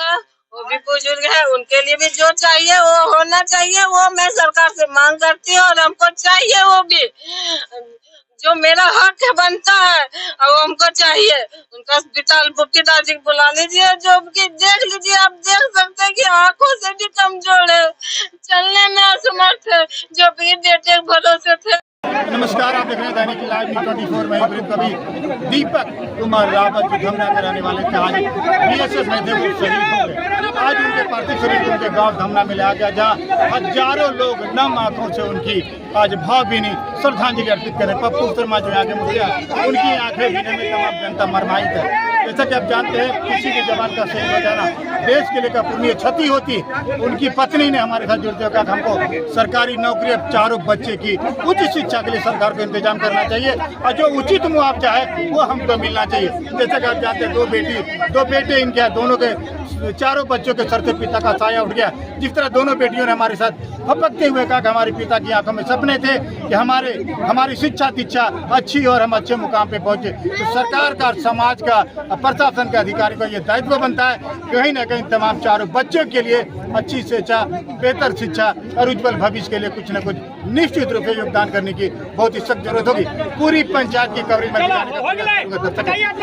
है, वो भी बुजुर्ग है, उनके लिए भी जो चाहिए वो होना चाहिए, वो मैं सरकार से मांग करती हूँ और हमको चाहिए वो भी जो मेरा हक है बनता है और वो हमको चाहिए। उनका पिताजी जी बुला लीजिए, जो कि देख लीजिए, आप देख सकते हैं कि आंखों से भी कमजोर है, चलने में असमर्थ है, जो भी बेटे भरोसे थे। नमस्कार, आप देख रहे हैं दैनिक लाइव न्यूज़ 24। मैं विरुद्ध कवि दीपक कुमार रावत जो धरना कराने वाले थे, आज बीएसएफ में थे, वो शहीद हो गए। आज उनके पार्थिव शरीर को उनके गांव धमना में लाया गया, जहां हजारों लोग नम आंखों से उनकी आज भावभीनी श्रद्धांजलि अर्पित करें। पप्पू शर्मा जो यहाँ के मुखिया, उनकी आंखें भीने में तमाम जनता मरमाइत है। जैसा कि आप जानते हैं, किसी के जवान का शहीद हो जाना देश के लिए का पुण्य क्षति होती। उनकी पत्नी ने हमारे साथ जुड़ते हुए कहा हमको सरकारी नौकरी, चारों बच्चे की उच्च शिक्षा के लिए सरकार को इंतजाम करना चाहिए और जो उचित मुआवजा है वो हमको मिलना चाहिए। जैसा कि आप जानते हैं, दो बेटे इनके, दोनों के चारों बच्चों के सर से पिता का साया उठ गया। जिस तरह दोनों बेटियों ने हमारे साथ फपकते हुए कहा कि हमारे पिता की आंखों में सपने थे कि हमारी शिक्षा दीक्षा अच्छी और हम अच्छे मुकाम पे पहुंचे। तो सरकार का, समाज का, प्रशासन के अधिकारी को ये दायित्व बनता है कहीं ना कहीं तमाम चारों बच्चों के लिए अच्छी शिक्षा, बेहतर शिक्षा और उज्जवल भविष्य के लिए कुछ न कुछ निश्चित रूप से योगदान करने की बहुत ही सख्त जरूरत होगी। पूरी पंचायत की कवरेज में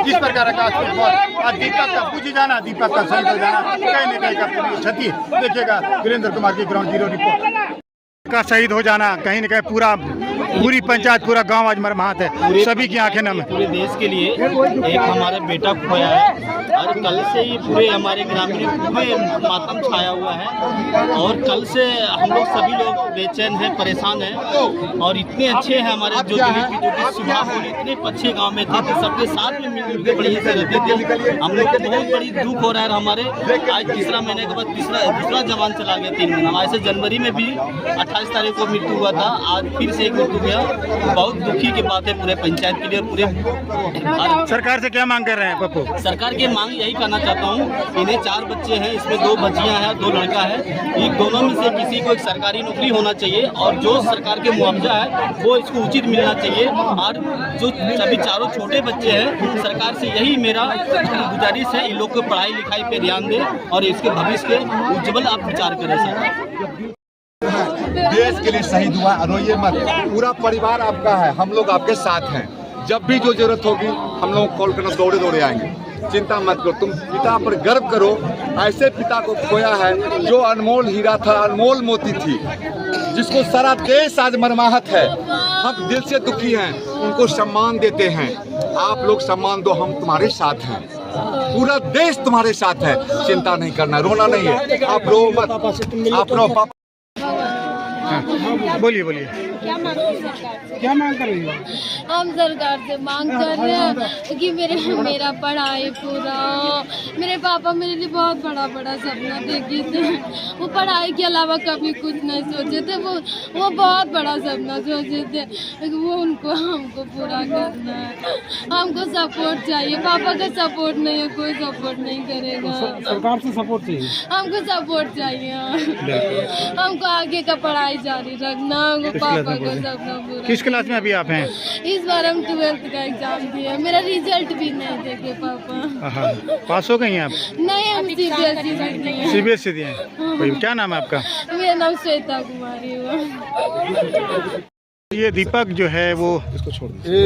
जिस प्रकार का दीपक का पूजी जाना, दीपक का शहीद हो जाना कहीं न कहीं का क्षति। देखिएगा वीरेंद्र कुमार की ग्राउंड जीरो रिपोर्ट का शहीद हो जाना, कहीं न कहीं पूरी पंचायत, पूरा गांव आज मरमाहत है, सभी की आंखें नम है। पूरे देश के लिए एक हमारा बेटा खोया है और कल से ही पूरे हमारे ग्रामीण पूरे मातम छाया हुआ है और कल से हम लोग सभी लोग बेचैन हैं, परेशान हैं और इतने अच्छे हैं हमारे जो कि सुबह को इतने अच्छे गांव में थे कि सबके साथ में मिलजुल के बढ़िया से रहते थे। हम लोग को बहुत बड़ी दुख हो रहा है। हमारे आज तीसरा महीने के बाद दूसरा जवान चला गया 3 महीना। ऐसे जनवरी में भी 28 तारीख को मृत्यु हुआ था, आज फिर से एक मृत्यु गया। बहुत दुखी की बात है पूरे पंचायत के लिए और पूरे। सरकार से क्या मांग कर रहे हैं पप्पू? सरकार की मांग यही करना चाहता हूँ, इन्हें 4 बच्चे हैं, इसमें 2 बच्चियां हैं, 2 लड़का है। इन दोनों में से किसी को एक सरकारी नौकरी होना चाहिए और जो सरकार के मुआवजा है वो इसको उचित मिलना चाहिए। और जो सभी चारों छोटे बच्चे हैं, सरकार से यही मेरा गुजारिश है, इन लोग को पढ़ाई लिखाई पे ध्यान दें और इसके भविष्य के उज्जवल आप विचार करें। सर देश के लिए शहीद हुआ, रोइए मत, पूरा परिवार आपका है, हम लोग आपके साथ हैं। जब भी जो जरूरत होगी हम लोग कॉल करना, दौड़े दौड़े आएंगे, चिंता मत करो। तुम पिता पर गर्व करो, ऐसे पिता को खोया है जो अनमोल हीरा था, अनमोल मोती थी, जिसको सारा देश आज मरमाहत है। हम दिल से दुखी हैं, उनको सम्मान देते हैं। आप लोग सम्मान दो, हम तुम्हारे साथ हैं, पूरा देश तुम्हारे साथ है, चिंता नहीं करना, रोना नहीं है। आप रो मत, आप रो। बोलिए क्या मांग कर रही हो? हम सरकार से मांग कर रहे हैं कि मेरा पढ़ाई पूरा, मेरे पापा मेरे लिए बहुत बड़ा सपना देखे थे। वो पढ़ाई के अलावा कभी कुछ नहीं सोचे थे, वो बहुत बड़ा सपना सोचे थे, वो हमको पूरा करना है। हमको सपोर्ट चाहिए, पापा का सपोर्ट नहीं है, कोई सपोर्ट नहीं करेगा। सरकार से सपोर्ट चाहिए, हमको सपोर्ट चाहिए। हमको आगे का पढ़ाई जारी रखना, पापा का सपना पूरा। किस क्लास में अभी आप हैं? इस बार हम 12th का एग्जाम दिए, मेरा रिजल्ट भी नहीं देखे पापा। पास हो गई हैं आप? नहीं, हम CBSE दिए हैं। क्या नाम है आपका? मेरा नाम श्वेता कुमारी है। ये दीपक जो है वो इसको छोड़ दीजिए।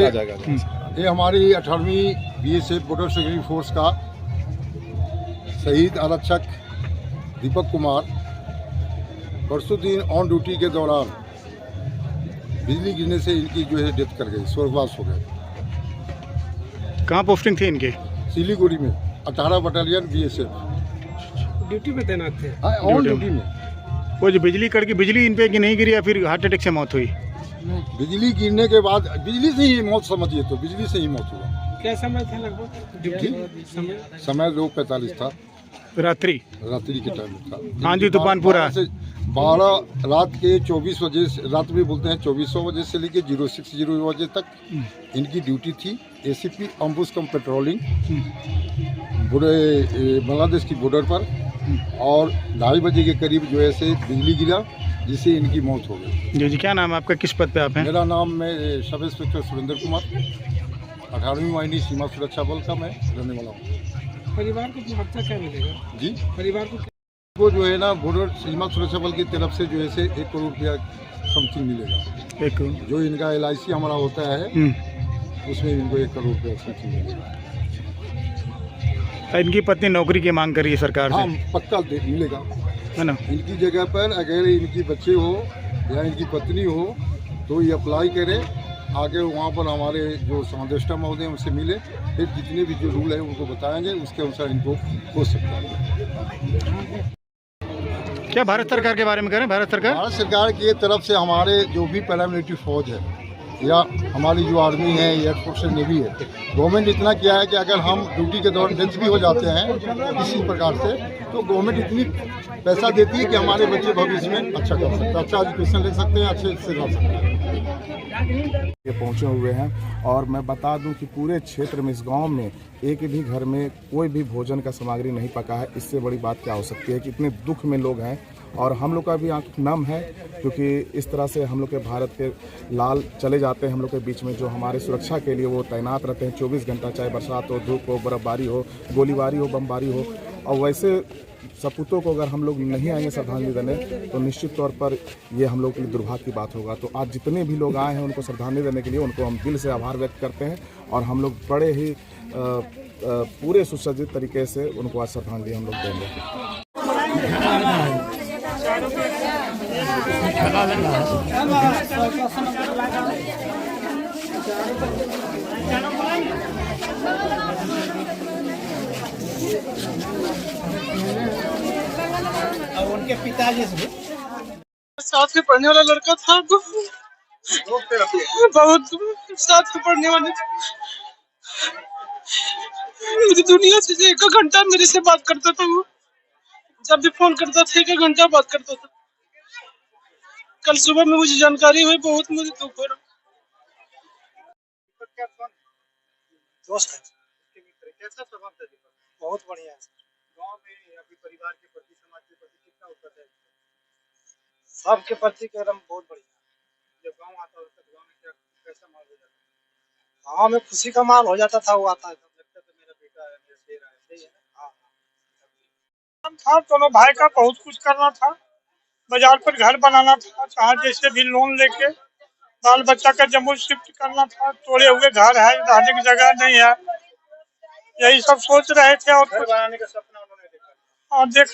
ये हमारी 18वीं BSF बॉर्डर सिक्योरिटी फोर्स का शहीद आरक्षक दीपक कुमार परसों दिन ऑन ड्यूटी के दौरान बिजली गिरने से इनकी जो है डेथ कर गई, स्वर्गवास हो गए। कहाँ पोस्टिंग थी इनके? सिलीगुड़ी में 18 बटालियन BSF ड्यूटी में तैनात थे। ऑन ड्यूटी में। वो जो बिजली कड़ की, बिजली इन पे की नहीं गिरी या फिर हार्ट अटैक से मौत हुई? बिजली गिरने के बाद बिजली से ही मौत समझिए, तो बिजली से ही मौत हुआ। क्या समय था लगभग ड्यूटी समय 2:45 था, रात्रि के टाइम था। आंधी तूफान पूरा 12 रात के 24 बजे, रात में बोलते हैं 2400 बजे से लेके 06:00 बजे तक इनकी ड्यूटी थी। ACP अम्बुस कम पेट्रोलिंग बांग्लादेश की बॉर्डर पर, और 2:30 बजे के करीब जो है से बिजली गिरा, जिससे इनकी मौत हो गई। जी, क्या नाम है आपका? किस पद पे आप हैं? मेरा नाम, मैं सब इंस्पेक्टर सुरेंद्र कुमार, 18वीं वाहिनी सीमा सुरक्षा बल का मैं रहने वाला हूँ। परिवार को बच्चा क्या मिलेगा जी। परिवार को जो है ना बॉर्डर सीमा सुरक्षा बल की तरफ से जो है से 1 करोड़ रुपया समथिंग मिलेगा। 1 करोड़ जो इनका LIC हमारा होता है उसमें इनको 1 करोड़ रुपया समथिंग मिलेगा। इनकी पत्नी नौकरी की मांग कर रही है सरकार से। हाँ, पक्का मिलेगा है ना। इनकी जगह पर अगर इनकी बच्चे हो या इनकी पत्नी हो तो ये अप्लाई करें, आगे वहाँ पर हमारे जो संदेष्टा महोदय उनसे मिले, फिर जितने भी जो रूल है उनको बताएंगे, उसके अनुसार इनको हो सकता है। क्या भारत सरकार के बारे में करें? भारत सरकार की तरफ से हमारे जो भी पैरामिलिट्री फौज है या हमारी जो आर्मी है, एयरफोर्स है, नेवी है, गवर्नमेंट इतना किया है कि अगर हम ड्यूटी के दौरान डेथ भी हो जाते हैं किसी प्रकार से तो गवर्नमेंट इतनी पैसा देती है कि हमारे बच्चे भविष्य में अच्छा कर सकते हैं, अच्छा एजुकेशन ले सकते हैं, अच्छे से रह सकते हैं। ये पहुंचे हुए हैं और मैं बता दूं कि पूरे क्षेत्र में इस गांव में एक भी घर में कोई भी भोजन का सामग्री नहीं पका है। इससे बड़ी बात क्या हो सकती है कि इतने दुख में लोग हैं और हम लोग का भी आंख नम है, क्योंकि इस तरह से हम लोग के भारत के लाल चले जाते हैं हम लोग के बीच में, जो हमारे सुरक्षा के लिए वो तैनात रहते हैं 24 घंटा, चाहे बरसात हो, धूप हो, बर्फबारी हो, गोलीबारी हो, बमबारी हो। और वैसे सपूतों को अगर हम लोग नहीं आएंगे श्रद्धांजलि देने तो निश्चित तौर पर ये हम लोग के लिए दुर्भाग्य की बात होगा। तो आज जितने भी लोग आए हैं उनको श्रद्धांजलि देने के लिए उनको हम दिल से आभार व्यक्त करते हैं और हम लोग बड़े ही पूरे सुसज्जित तरीके से उनको आज श्रद्धांजलि हम लोग देंगे। उनके पिताजी से साथ में पढ़ने वाला लड़का था, बहुत साथ में पढ़ने वाले, मेरी दुनिया से 1 घंटा मेरे से बात करता था। वो जब भी फोन करता था 1 घंटा बात करता था। कल सुबह में मुझे जानकारी हुई, बहुत मुझे दुख हो रहा। दोस्त है, कैसा स्वभाव था? बहुत बढ़िया है। गांव में अभी परिवार के प्रति, समाज के प्रति कितना उत्तर है? सबके प्रति एकदम बहुत बढ़िया। जब गांव आता था तो गांव में क्या कैसा माहौल हो जाता? गांव में खुशी का माहौल हो जाता था। वो आता है लगता था मेरा बेटा है, मेरा शेर है, सही है ना। हाँ था, दोनों भाई का बहुत कुछ करना था। बाजार पर घर बनाना था, चाहे जैसे भी लोन लेके बाल बच्चा का जम्मू शिफ्ट करना था। तोड़े हुए घर है, रहने की जगह नहीं है, यही सब सोच रहे थे। और घर बनाने का सपना उन्होंने देखा और देख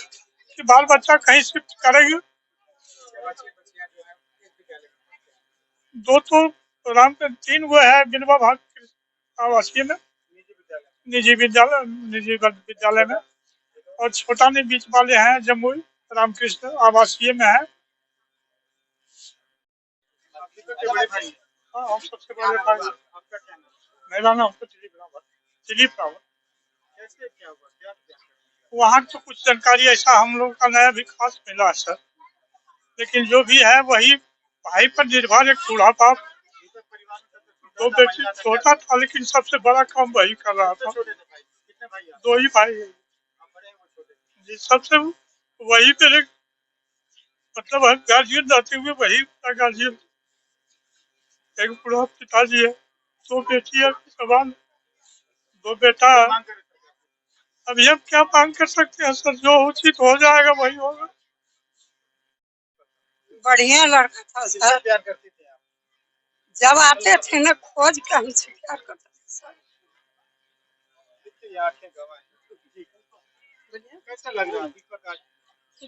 कि बाल बच्चा कहीं शिफ्ट करेंगे। 2 तो राम पे 3 वो है बिनवा भाग आवासीय में, निजी विद्यालय में, और छोटा ने बीच वाले हैं जमुई रामकृष्ण आवासीय में है। हाँ, हम सबसे बड़े भाई। आपका क्या नाम? मेरा नाम दिलीप रावत। कैसे क्या हुआ? वहाँ तो कुछ जानकारी ऐसा हम लोग का नया भी खास मिला है सर, लेकिन जो भी है वही भाई पर निर्भर। एक बूढ़ा बाप, 2 बेटे, छोटा था लेकिन सबसे बड़ा काम वही कर रहा था। 2 ही भाई है जी, सबसे वही पे मतलब गार्जियन रहते हुए वही गार्जियन। एक बूढ़ा पिताजी है, 2 बेटी है, सवाल 2 बेटा है। अभी हम क्या मांग कर सकते हैं सर? जो उचित हो जाएगा वही होगा। बढ़िया लड़का था सर। प्यार करती थी आप? जब आते थे ना खोज के हमसे प्यार करते थे सर। कैसा लग रहा है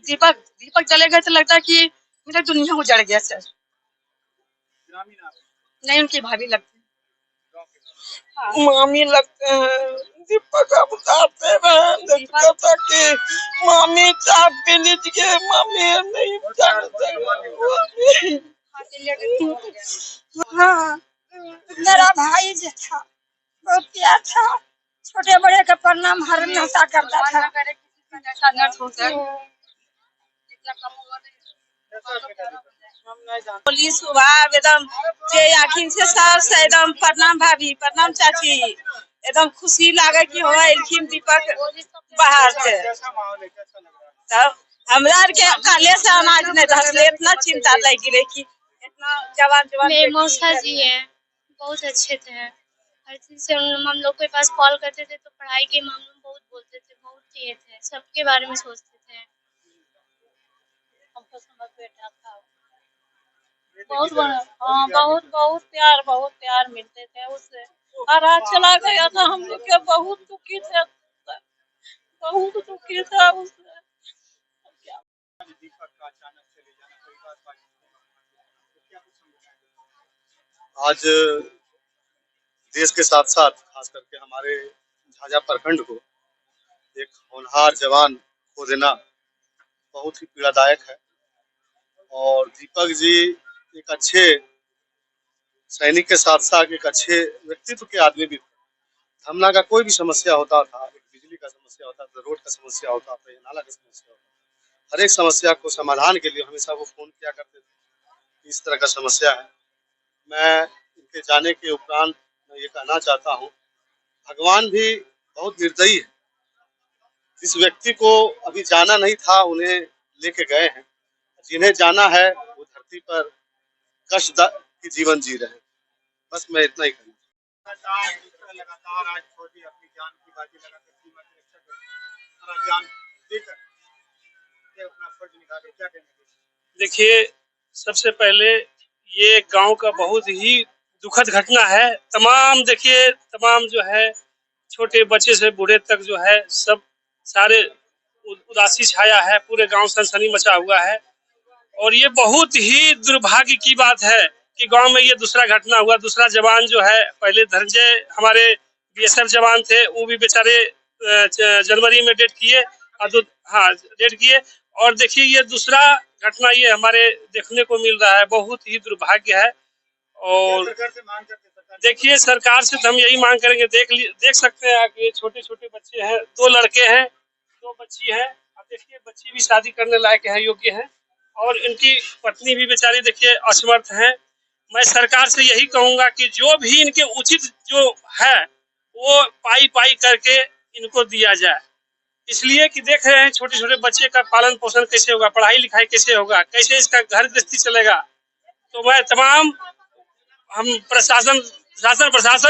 दीपक चले गए तो लगता है कि मेरा दुनिया उजड़ गया सर। नहीं, उनकी भाभी लगती है, मामी लगते हैं। दीपक अब बताते रहे कहता कि मामी चाय पी लीजिए, मामी नहीं हाँ, मेरा भाई जो था बहुत प्यार था, छोटे बड़े का प्रणाम हर हमेशा करता था। पुलिस हुआ एकदम आखिर से सर एकदम प्रणाम भाभी, प्रणाम चाची, एकदम खुशी लागे कि हो दीपक बाहर से। तब हमरा के काले से अनाज नहीं धसले, इतना चिंता लगी रही कि इतना जवान मेरे मौसा जी है, बहुत अच्छे थे। हर चीज से हम लोग के पास कॉल करते थे तो पढ़ाई के मामले में बहुत बोलते थे, बहुत किए थे, सबके बारे में सोचते थे। हमको समझ बेटा था बहुत बड़ा, हाँ बहुत प्यार मिलते थे उससे। और आज चला गया था, हम लोग के बहुत दुखी थे, बहुत दुखी था उससे। आज देश के साथ साथ खास करके हमारे झाझा प्रखंड को एक होनहार जवान खो देना बहुत ही पीड़ादायक है। और दीपक जी एक अच्छे सैनिक के साथ साथ एक अच्छे व्यक्तित्व के आदमी भी थे। धमना का कोई भी समस्या होता था, एक बिजली का समस्या होता था, रोड का समस्या होता था, नाला का समस्या होता था, हर एक समस्या को समाधान के लिए हमेशा वो फोन किया करते थे। इस तरह का समस्या है। मैं इनके जाने के उपरांत मैं ये कहना चाहता हूँ, भगवान भी बहुत निर्दयी है। जिस व्यक्ति को अभी जाना नहीं था उन्हें लेके गए हैं, जिन्हें जाना है वो धरती पर कष्ट की जीवन जी रहे हैं। बस मैं इतना ही कहूँगा। लगातार आज फौजी अपनी जान की बाजी लगाकर सीमा की रक्षा कर रहे हैं, जान देकर के अपना फर्ज निभा रहे हैं। क्या कहना? देखिए, सबसे पहले ये गांव का बहुत ही दुखद घटना है। तमाम जो है छोटे बच्चे से बूढ़े तक जो है सब सारे उदासी छाया है, पूरे गांव सनसनी मचा हुआ है। और ये बहुत ही दुर्भाग्य की बात है कि गांव में ये दूसरा घटना हुआ। दूसरा जवान जो है, पहले धनंजय हमारे बीएसएफ जवान थे, वो भी बेचारे जनवरी में डेट किए, डेट किए। और देखिए ये दूसरा घटना ये हमारे देखने को मिल रहा है, बहुत ही दुर्भाग्य है। और देखिए सरकार से हम यही मांग करेंगे, देख सकते हैं कि छोटे छोटे बच्चे हैं, 2 लड़के हैं, 2 बच्ची है। अब देखिए बच्ची भी शादी करने लायक है, योग्य है, और इनकी पत्नी भी बेचारी देखिए असमर्थ है। मैं सरकार से यही कहूंगा कि जो भी इनके उचित जो है वो पाई करके इनको दिया जाए। इसलिए कि देख रहे हैं छोटे छोटे बच्चे का पालन पोषण कैसे होगा, पढ़ाई लिखाई कैसे होगा, कैसे इसका घर गृहस्थी चलेगा। तो मैं तमाम हम प्रशासन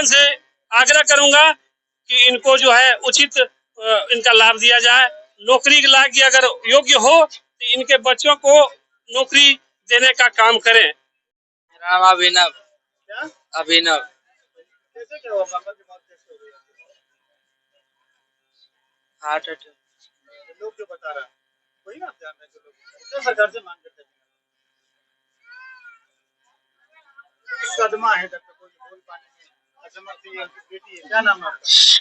से आग्रह करूंगा कि इनको जो है उचित इनका लाभ दिया जाए। नौकरी के लायक अगर योग्य हो तो इनके बच्चों को नौकरी देने का काम करें। नाम अभिनव। क्या? अभिनव। कैसे क्या हुआ? पापा की मौत कैसे हो गई? Heart attack. लोग जो बता रहा है वही आप जान रहे हैं। जो लोग सरकार से मांग करते हैं, सदमा है तक कोई बोल पाने में असमर्थ है। उनकी बेटी है, क्या नाम है आपका?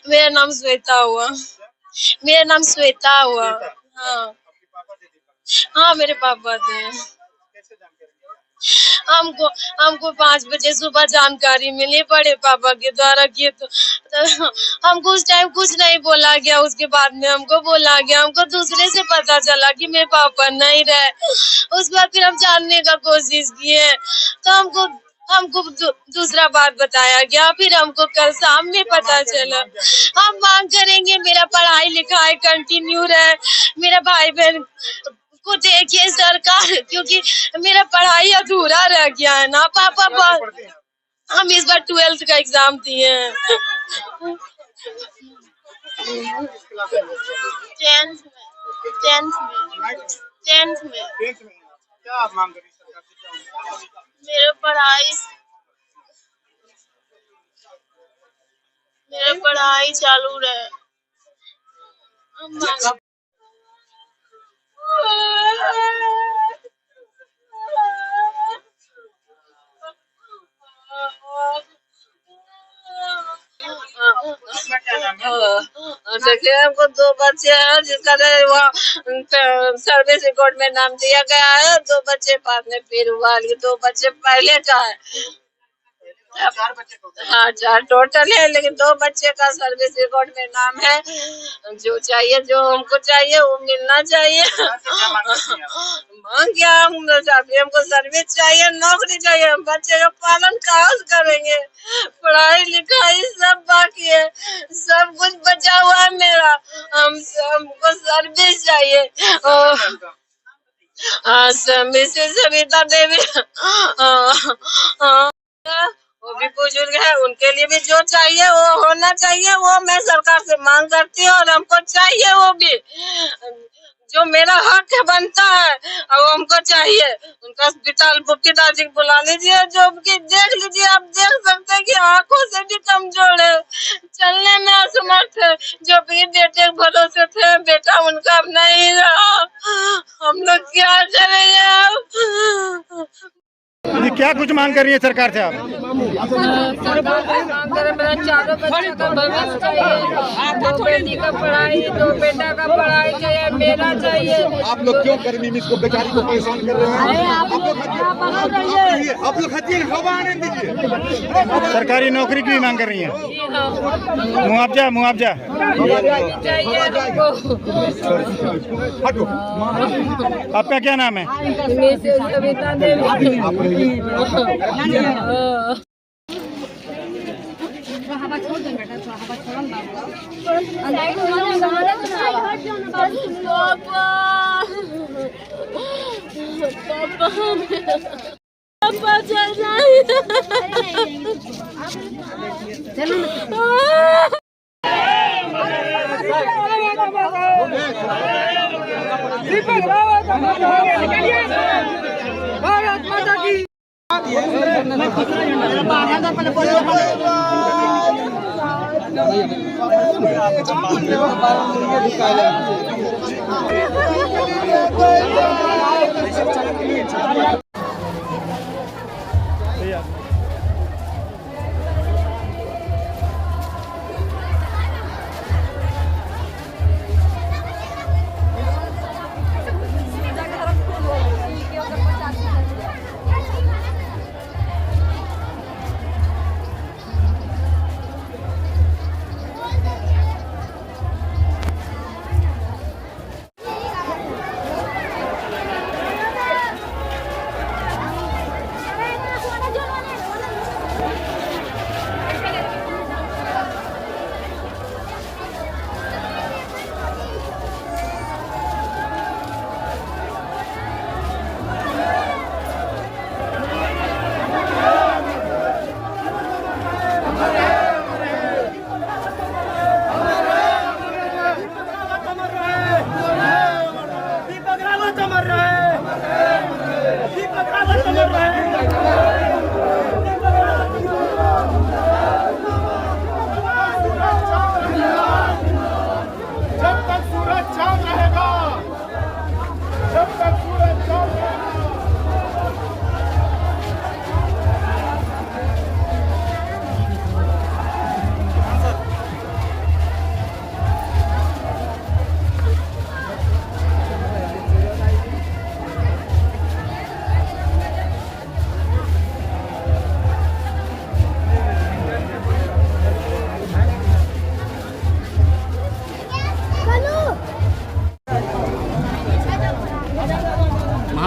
मेरा नाम श्वेता हुआ। मेरा नाम श्वेता हुआ। हाँ। आपके पापा थे दीपक? हाँ मेरे पापा थे। कैसे जानकारी? हमको 5 बजे सुबह जानकारी मिली बड़े पापा के द्वारा की। तो हमको उस टाइम कुछ नहीं बोला गया, उसके बाद में हमको बोला गया। हमको दूसरे से पता चला कि मेरे पापा नहीं रहे। उसके बाद फिर हम जानने का कोशिश किए तो हमको दूसरा बात बताया गया। फिर हमको कल शाम में पता चला। हम मांग करेंगे मेरा पढ़ाई लिखाई कंटिन्यू रहे, मेरा भाई बहन को देखिए सरकार, क्योंकि मेरा पढ़ाई अधूरा रह गया है ना पापा। हम इस बार 12th का एग्जाम दिए हैं। 10th में। क्या आप मांग करें सरकार से? मेरा पढ़ाई चालू रहे। देखिए हमको 2 बच्चे हैं जिनका सर्विस रिकॉर्ड में नाम दिया गया है। 2 बच्चे बाद में फिर हुआ, 2 बच्चे पहले का है। 4 बच्चे को? हाँ 4 टोटल है, लेकिन 2 बच्चे का सर्विस रिकॉर्ड में नाम है। जो चाहिए, जो हमको चाहिए वो मिलना चाहिए। मांग क्या हमको सर्विस चाहिए, नौकरी चाहिए। हम बच्चे का पालन कहाँ से करेंगे? पढ़ाई लिखाई सब बाकी है, सब कुछ बचा हुआ है मेरा। हमको सर्विस चाहिए। मिसेस सविता देवी वो भी बुजुर्ग है, उनके लिए भी जो चाहिए वो होना चाहिए, वो मैं सरकार से मांग करती हूँ। और हमको चाहिए वो भी जो मेरा हक है बनता है, और हमको चाहिए। उनका पिताजी को बुला लीजिए, जो कि देख लीजिए, आप देख सकते हैं कि आंखों से भी कमजोर है, चलने में असमर्थ है। जो भी बेटे के भरोसे थे, बेटा उनका अब नहीं रहा, हम लोग क्या करेंगे अब? जी क्या कुछ मांग कर रही है सरकार से आप? सरकार से मांग कर मेरा चारों बच्चों का भविष्य चाहिए, 2 बेटी का पढ़ाई, 2 बेटा का पढ़ाई चाहिए, मेरा चाहिए। आप लोग क्यों गर्मी में इसको बेचारी को परेशान कर रहे हैं? आप लोग हटिए, हवा आने दीजिए। सरकारी नौकरी की भी मांग कर रही है, मुआवजा चाहिए हमको। हटो। आपका क्या नाम है? सविता देवी। भारत माता की।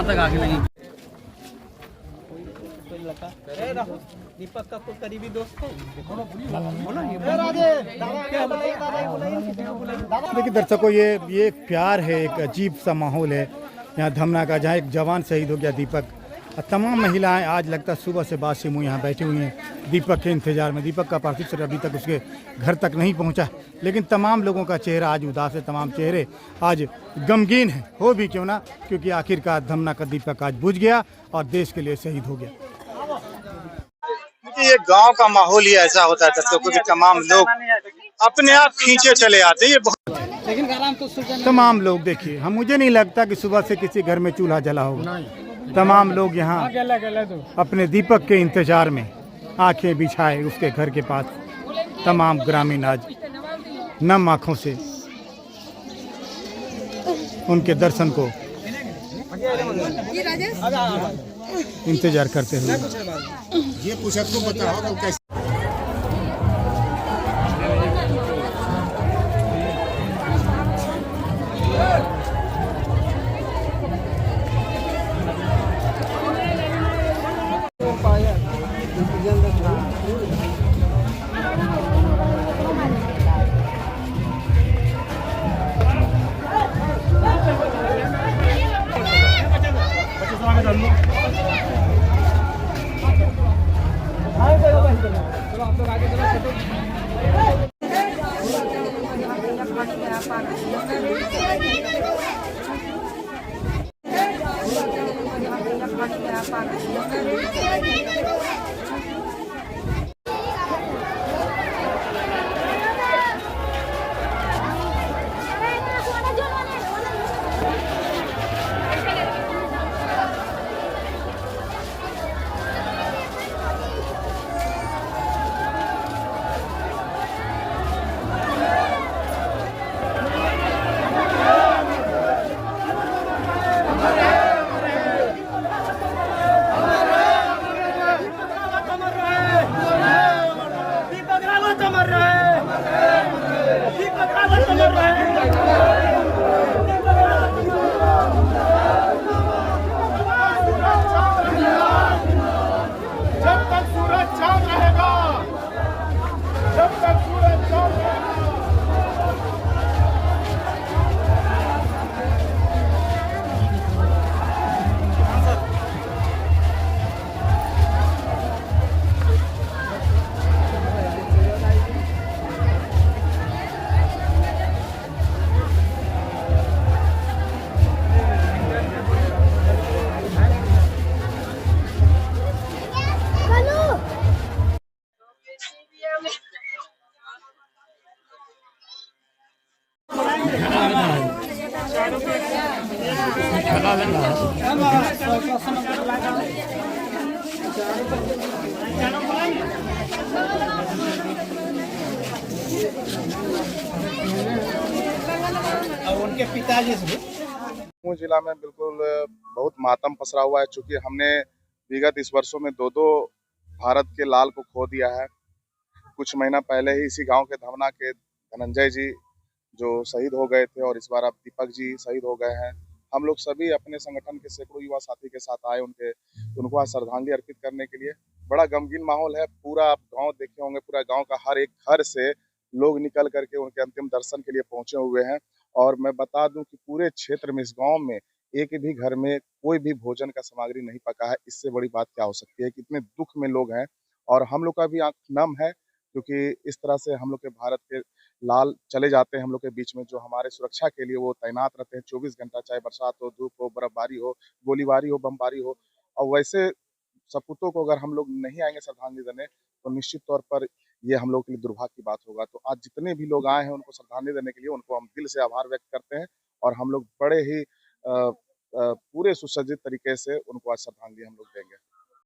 तक आगे लगी। दीपक का कोई करीबी दोस्त है? देखिए दर्शकों, ये एक प्यार है, एक अजीब सा माहौल है यहाँ धमना का, जहाँ एक जवान शहीद हो गया दीपक। और तमाम महिलाएं आज लगता है सुबह से बाद से मुँह यहाँ बैठी हुई हैं दीपक के इंतजार में। दीपक का पार्थिव शरीर अभी तक उसके घर तक नहीं पहुँचा, लेकिन तमाम लोगों का चेहरा आज उदास है, तमाम चेहरे आज गमगीन है, हो भी क्यों ना, क्योंकि आखिरकार धमना का दीपक आज बुझ गया और देश के लिए शहीद हो गया। ये गांव का माहौल ही ऐसा होता है दर्शकों कि तमाम लोग अपने आप खींचे चले आते हैं। ये बहुत तमाम लोग देखिए, मुझे नहीं लगता कि सुबह से किसी घर में चूल्हा जला होगा। तमाम लोग यहाँ अपने दीपक के इंतजार में आंखें बिछाए उसके घर के पास। तमाम ग्रामीण आज नम आँखों से उनके दर्शन को इंतजार करते हुए। ये पूछा तो बताओ तो कैसे Hi, चलो आप लोग आगे चलो। उनके पिताजी से जिला में बिल्कुल बहुत मातम पसरा हुआ है, चूंकि हमने विगत इस वर्षों में दो भारत के लाल को खो दिया है। कुछ महीना पहले ही इसी गांव के धवना के धनंजय जी जो शहीद हो गए थे और इस बार अब दीपक जी शहीद हो गए हैं। हम लोग सभी अपने संगठन के सैकड़ों युवा साथी के साथ आए उनको आज श्रद्धांजलि अर्पित करने के लिए। बड़ा गमगीन माहौल है, पूरा आप गांव देखे होंगे, पूरा गांव का हर एक घर से लोग निकल करके उनके अंतिम दर्शन के लिए पहुंचे हुए हैं। और मैं बता दूं कि पूरे क्षेत्र में, इस गांव में एक भी घर में कोई भी भोजन का सामग्री नहीं पका है। इससे बड़ी बात क्या हो सकती है? कितने दुख में लोग हैं और हम लोग का भी आंख नम है, क्योंकि इस तरह से हम लोग के भारत के लाल चले जाते हैं हम लोग के बीच में, जो हमारे सुरक्षा के लिए वो तैनात रहते हैं 24 घंटा, चाहे बरसात हो, धूप हो, बर्फबारी हो, गोलीबारी हो, बमबारी हो। और वैसे सपूतों को अगर हम लोग नहीं आएंगे श्रद्धांजलि देने, तो निश्चित तौर पर ये हम लोग के लिए दुर्भाग्य की बात होगा। तो आज जितने भी लोग आए हैं उनको श्रद्धांजलि देने के लिए, उनको हम दिल से आभार व्यक्त करते हैं और हम लोग बड़े ही पूरे सुसज्जित तरीके से उनको आज श्रद्धांजलि हम लोग देंगे।